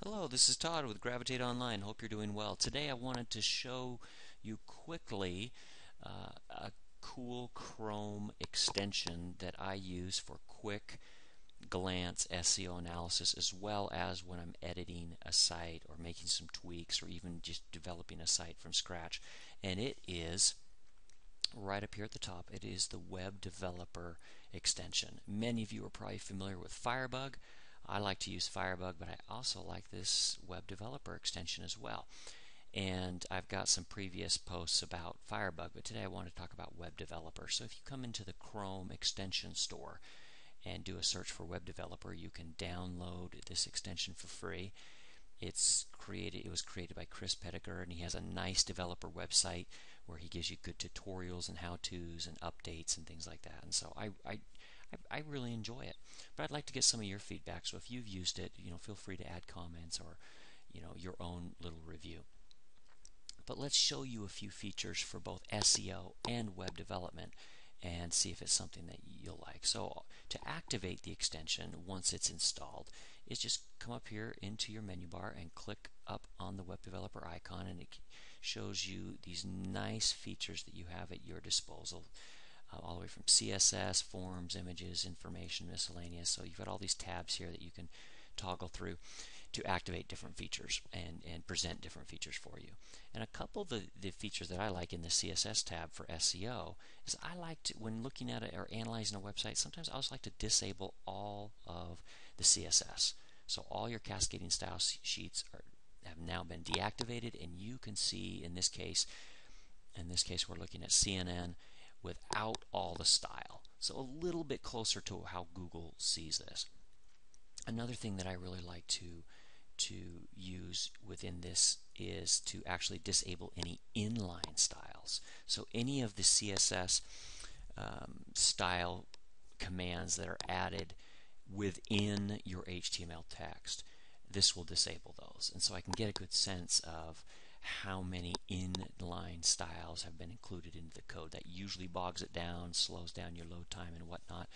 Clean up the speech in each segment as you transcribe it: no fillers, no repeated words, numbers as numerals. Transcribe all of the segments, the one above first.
Hello, this is Todd with Gravitate Online. Hope you're doing well. Today I wanted to show you quickly a cool Chrome extension that I use for quick glance SEO analysis, as well as when I'm editing a site or making some tweaks or even just developing a site from scratch. And it is right up here at the top. It is the Web Developer extension. Many of you are probably familiar with Firebug. I like to use Firebug, but I also like this Web Developer extension as well. And I've got some previous posts about Firebug, but today I want to talk about Web Developer. So if you come into the Chrome extension store and do a search for Web Developer, you can download this extension for free. It was created by Chris Pettigrew, and he has a nice developer website where he gives you good tutorials and how-tos and updates and things like that. And so I really enjoy it. But I'd like to get some of your feedback. So if you've used it, feel free to add comments or your own little review. But let's show you a few features for both SEO and web development and see if it's something that you'll like. So to activate the extension once it's installed is just come up here into your menu bar and click up on the web developer icon, and it shows you these nice features that you have at your disposal, all the way from CSS, forms, images, information, miscellaneous. So you've got all these tabs here that you can toggle through to activate different features and present different features for you. And a couple of the features that I like in the CSS tab for SEO is I like to, when looking at it or analyzing a website, sometimes I also like to disable all of the CSS. So all your cascading style sheets have now been deactivated, and you can see in this case we're looking at CNN without all the style. So a little bit closer to how Google sees this. Another thing that I really like to use within this is to actually disable any inline styles. So any of the CSS style commands that are added within your HTML text, this will disable those. And so I can get a good sense of how many inline styles have been included into the code. That usually bogs it down, slows down your load time and whatnot.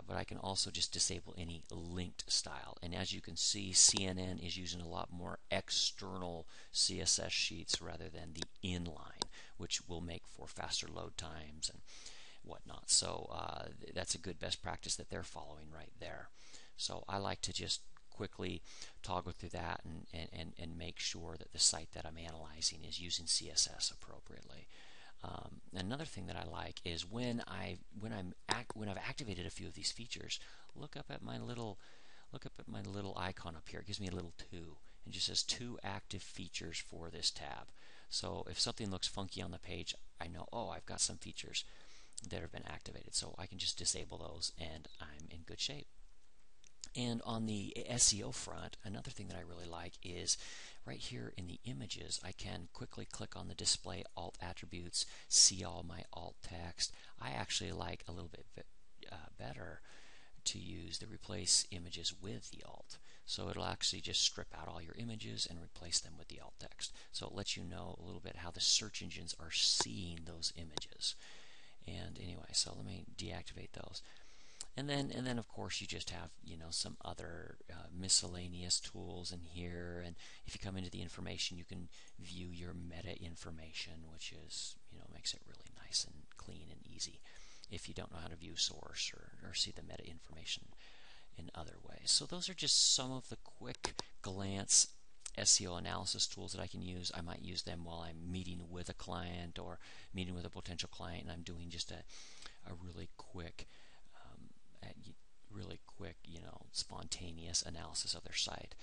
But I can also just disable any linked style. And as you can see, CNN is using a lot more external CSS sheets rather than the inline, which will make for faster load times and whatnot. So that's a good best practice that they're following right there. So I like to just quickly toggle through that and make sure that the site that I'm analyzing is using CSS appropriately. Another thing that I like is when I've activated a few of these features, look up at my little icon up here. It gives me a little 2 and just says 2 active features for this tab. So if something looks funky on the page, I know, oh, I've got some features that have been activated. So I can just disable those and I'm in good shape. And on the SEO front, another thing that I really like is right here in the images, I can quickly click on the display alt attributes, see all my alt text. I actually like a little bit better to use the replace images with the alt. So it'll actually just strip out all your images and replace them with the alt text. So it lets you know a little bit how the search engines are seeing those images. And anyway, so let me deactivate those. And then of course you just have some other miscellaneous tools in here, and if you come into the information, you can view your meta information, which is makes it really nice and clean and easy if you don't know how to view source or see the meta information in other ways. So those are just some of the quick glance SEO analysis tools that I can use. I might use them while I'm meeting with a client or meeting with a potential client, and I'm doing just a really quick spontaneous analysis of their site.